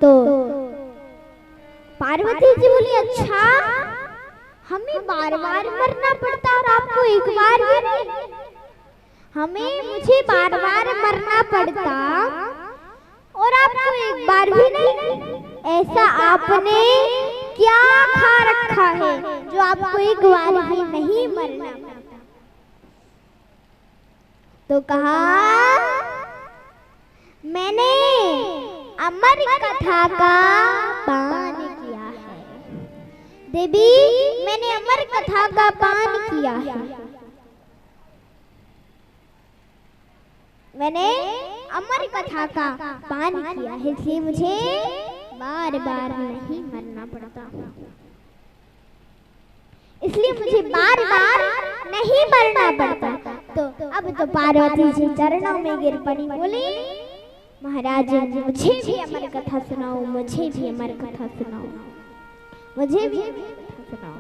तो पार्वती जी बोली अच्छा हमें बार बार मरना पड़ता और आपको एक बार भी नहीं, मुझे बार बार मरना पड़ता और आपको एक बार भी नहीं, ऐसा आपने क्या खा रखा है जो आपको एक बार भी नहीं मरना पड़ता। तो कहा मैंने अमर कथा का पान किया है देवी, मैंने अमर कथा का पान किया है, मैंने अमर कथा का पान किया है, इसलिए मुझे बार बार नहीं मरना पड़ता, इसलिए मुझे बार बार नहीं मरना पड़ता। तो अब तो पार्वती जी चरणों में गिर पड़ी, बोली महाराज मुझे भी अमर कथा सुनाओ, मुझे भी अमर कथा सुनाओ, मुझे भी अमर कथा सुनाओ।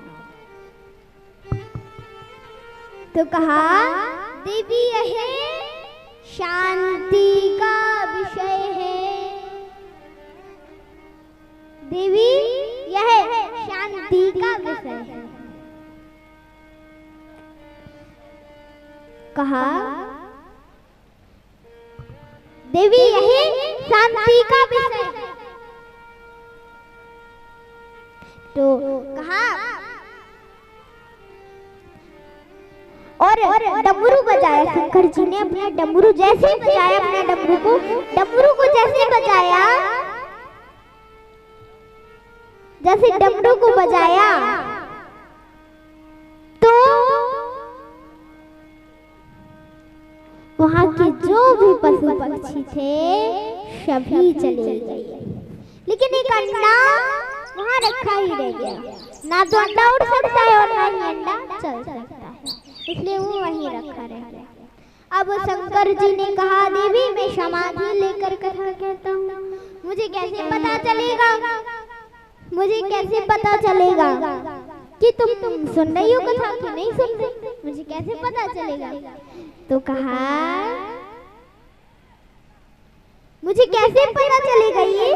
तो कहा देवी यह शांति का विषय है, देवी यह शांति का विषय है। कहा देवी यह शांति का विषय है। तो कहा और डमरू बजाया शंकर जी ने, अपना डमरू जैसे बजाया, अपने डमरू को जैसे बजाया, जैसे डमरू को बजाया तो वहां के जो भी पशु पक्षी थे सभी चले गए, लेकिन एक अंडा वहां रखा ही रह गया, ना तो अंडा उड़ सकता है और ना ही अंडा चल सकता है, इसलिए वो वहीं रखा रह गया। अब शंकर जी ने कहा देवी मैं समाधि लेकर कथा कहता हूँ, मुझे कैसे पता चलेगा, मुझे कैसे पता चलेगा कि तुम सुन रही हो कथा कि नहीं सुन रही, मुझे कैसे पता चलेगा। तो कहा मुझे कैसे पता चलेगा ये।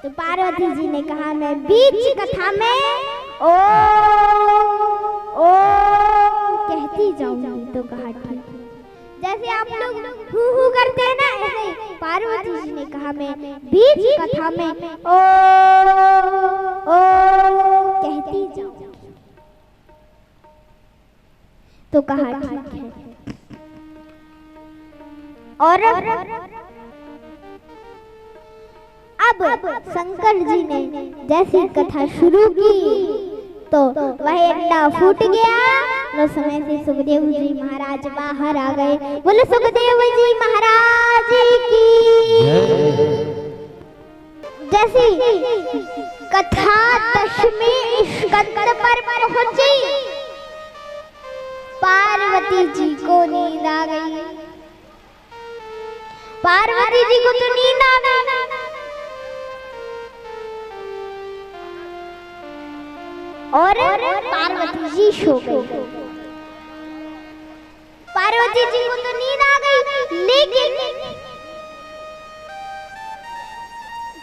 तो पार्वती जी ने कहा मैं बीच कथा में ओ कहती जाऊंगी। तो कहा ठीक, जैसे आप लोग हु हु करते हैं ना, ऐसे पार्वती जी ने कहा मैं बीच कथा में ओ कहती जाऊंगी। तो कहा ठीक है। और अब शंकर जी ने जैसी कथा शुरू की तो वह अंडा फूट गया। उस समय से सुखदेव जी महाराज बाहर आ गए। बोले सुखदेव जी महाराज की। जैसी कथा दशमी स्कंद पर पहुंची, पार्वती जी को नींद आ गई। पार्वती जी को तो नींद आ गई। और पार्वती जी सो गई। पार्वती जी को तो नींद आ गई, लेकिन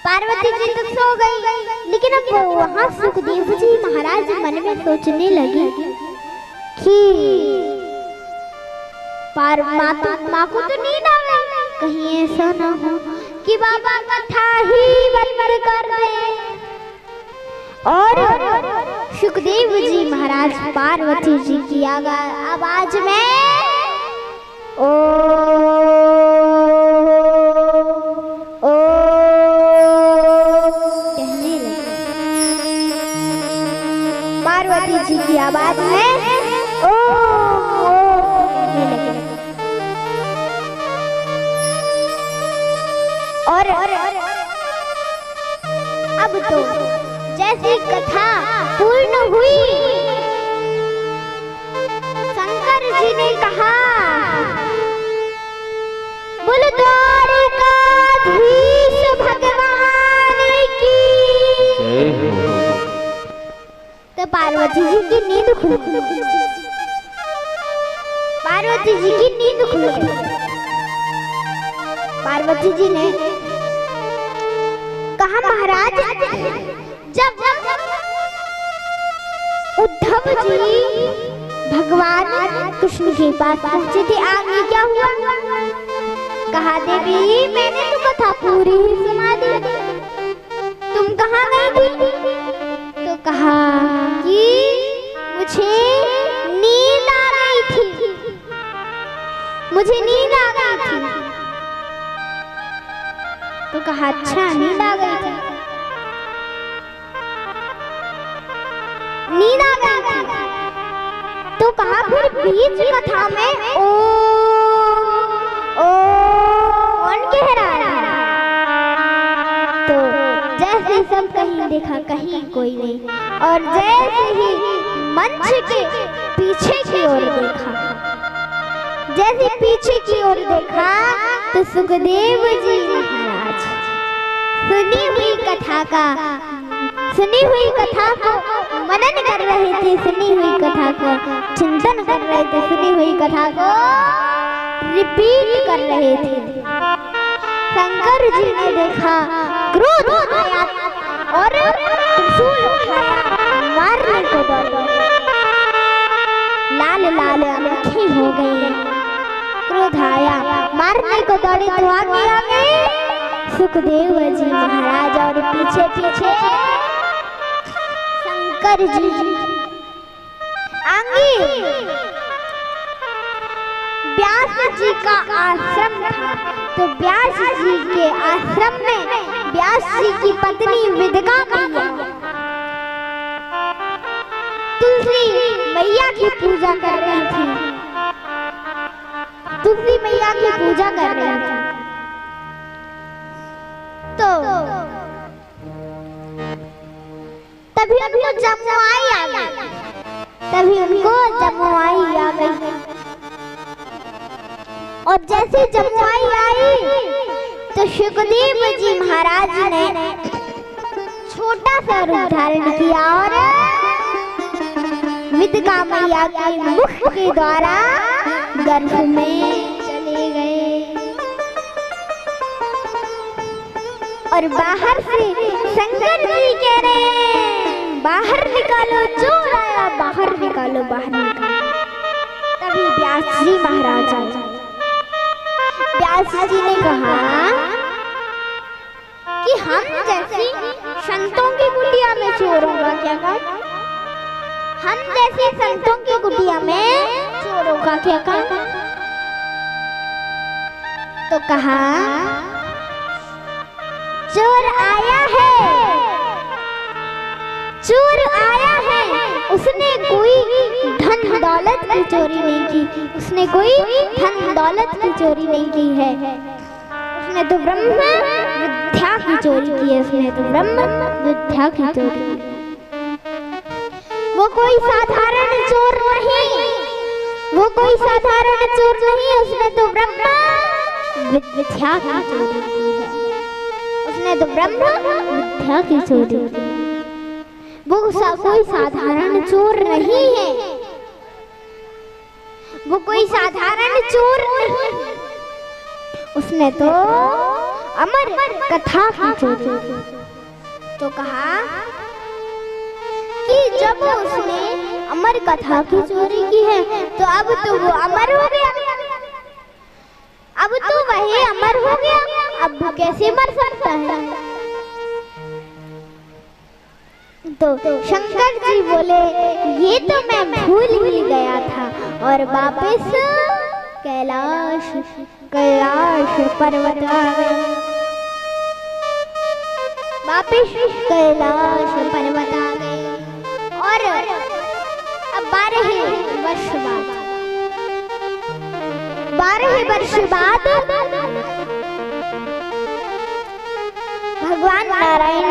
पार्वती जी तो सो गई, लेकिन अब वहां सुखदेव जी महाराज मन में सोचने लगे कि माँ को तो नींद आ गई, कहीं ऐसा ना हो कि बाबा कथा ही बंद कर दे। और सुखदेव जी महाराज पार्वती जी की आवाज में ओ कहने लगे। पार्वती जी की आवाज में ओ कहने लगे। और अब तो जैसी कथा पूर्ण हुई, शंकर जी ने कहा बोलो द्वारिकाधीश भगवान की। तो पार्वती जी की नींद खुल गई। पार्वती जी की नींद खुल गई। पार्वती जी ने कहा महाराज जब उद्धव जी भगवान कृष्ण के पास पहुंचे थे आगे क्या हुआ? कहा देवी मैंने तो कथा पूरी ही सुना दी, तुम कहाँ गई थी? तो कहा कि मुझे नींद आ गई थी, मुझे नींद आ गई थी। तो कहा अच्छा नींद आ गई थी, नींद आ गई थी। तो कहा फिर बीच कथा में ओ कौन कह रहा है? तो जैसे सब कहीं देखा कहीं कोई नहीं, और जैसे ही मंच के पीछे की ओर देखा, जैसे पीछे की ओर देखा तो सुखदेव जी महाराज सुनी हुई कथा को मनन कर रहे थे, सुनी हुई कथा को चिंतन कर रहे थे, सुनी हुई कथा को रिपीट कर रहे थे। शंकर जी ने देखा, क्रोध आया और त्रिशूल उठाया, मारने को दौड़े। लाल लाल आंखें हो गई, क्रोध आया, मारने को दौड़े। तो आगे आगे सुखदेव जी महाराज और पीछे पीछे शंकर जी। आगे व्यास जी का आश्रम था, तो व्यास जी के आश्रम में व्यास जी की पत्नी विदिका मैया तुलसी मैया की पूजा कर रही थी, तुलसी मैया की पूजा कर रही थी। तो तभी उनको जमुआई आ गई, तभी उनको जमुआई आ गई। और जैसे जमुआई आई तो सुखदेव जी महाराज ने छोटा सा रूप धारण किया और विदिका मैया के मुख के द्वारा गर्भ में चले गए। और बाहर से शंकर जी कह रहे हैं बाहर निकालो, चोर आया, बाहर निकालो, बाहर निकालो। तभी व्यास जी महाराज आए। व्यास जी ने कहा कि हम जैसी संतों की कुटिया में चोरों का क्या काम, हम जैसे संतों की कुटिया में चोरों का क्या काम। तो कहा चोर आया है, चोर आया है, उसने कोई धन दौलत की चोरी नहीं की, उसने कोई धन दौलत की चोरी नहीं की है, उसने तो ब्रह्म विद्या की चोरी की है, उसने तो ब्रह्म विद्या की चोरी की। वो कोई साधारण चोर नहीं, वो कोई साधारण चोर नहीं, उसने तो ब्रह्म विद्या की चोरी की है, उसने तो ब्रह्म विद्या की चोरी की। वो कोई साधारण चोर नहीं है, वो कोई साधारण चोर नहीं, उसने तो अमर कथा की चोरी की। तो कहा कि जब उसने अमर कथा की चोरी की है तो अब तो वो अमर हो गया, अब तो वही अमर हो गया, अब वो कैसे मर सकता है? तो शंकर जी बोले ये तो मैं भूल ही गया था, और वापस कैलाश पर्वत आ गए, वापस कैलाश पर्वत आ गए। और अब 12 वर्ष बाद भगवान नारायण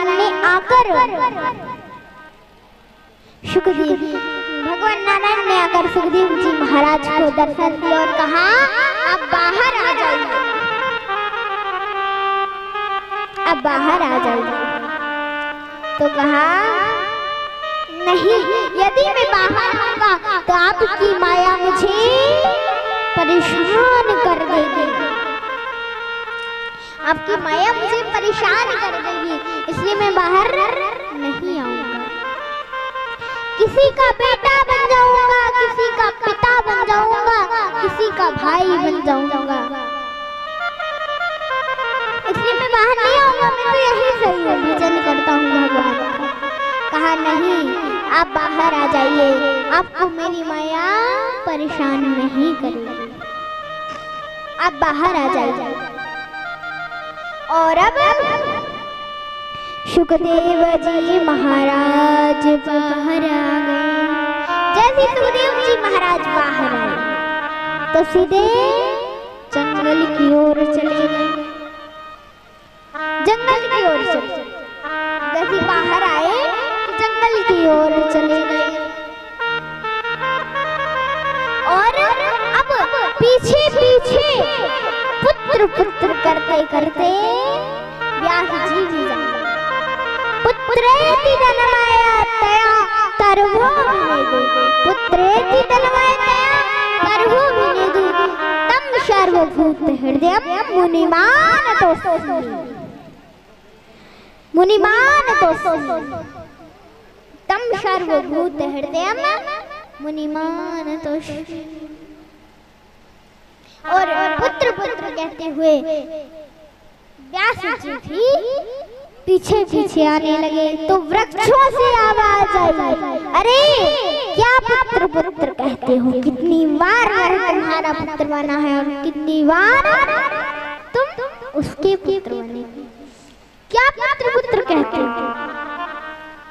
ने आकर सुखदेव जी महाराज को दर्शन दिया और कहा अब बाहर आ जाइए, अब बाहर आ जाइए। तो कहा नहीं, यदि मैं बाहर आऊंगा तो आपकी माया मुझे परेशान कर देगी, आपकी माया मुझे परेशान कर देगी, इसलिए मैं बाहर नहीं आऊंगा। किसी का बेटा बन जाऊंगा, किसी का पिता बन जाऊंगा, किसी का भाई बन जाऊंगा, इसलिए मैं बाहर नहीं आऊंगा। मैं तो यही सही है, भजन करता हूँ भगवान का। कहा नहीं, आप बाहर आ जाइए, आपको मेरी माया परेशान नहीं करेगी, आप बाहर आ जाइए। और अब सुखदेव जी महाराज बाहर आ गए। जैसे सुखदेव जी महाराज बाहर आए तो सीधे जंगल की ओर चले गए, जंगल की ओर चले। जैसे बाहर आए तो जंगल की ओर चले गए। और अब पीछे पीछे पुत्र पुत्र करते करते व्यास जी भी जाए। पुत्रेति धनमाया तया तरवो विनेदु, पुत्रेति धनमाया तया तरवो विनेदु, तम सर्वभूत हृदयं मुनिमान तोऽस्मि, मुनिमान तोऽस्मि, तम सर्वभूत हृदयं मुनिमान तोऽस्मि। और पुत्र पुत्र कहते हुए व्यास जी भी पीछे पीछे आने लगे तो वृक्षों से आवाज आई, अरे क्या पुत्र पुत्र कहते हो, कितनी बार तुम्हारा पुत्र बना है और कितनी बार तुम उसके पुत्र बने, क्या पुत्र पुत्र कहते हो।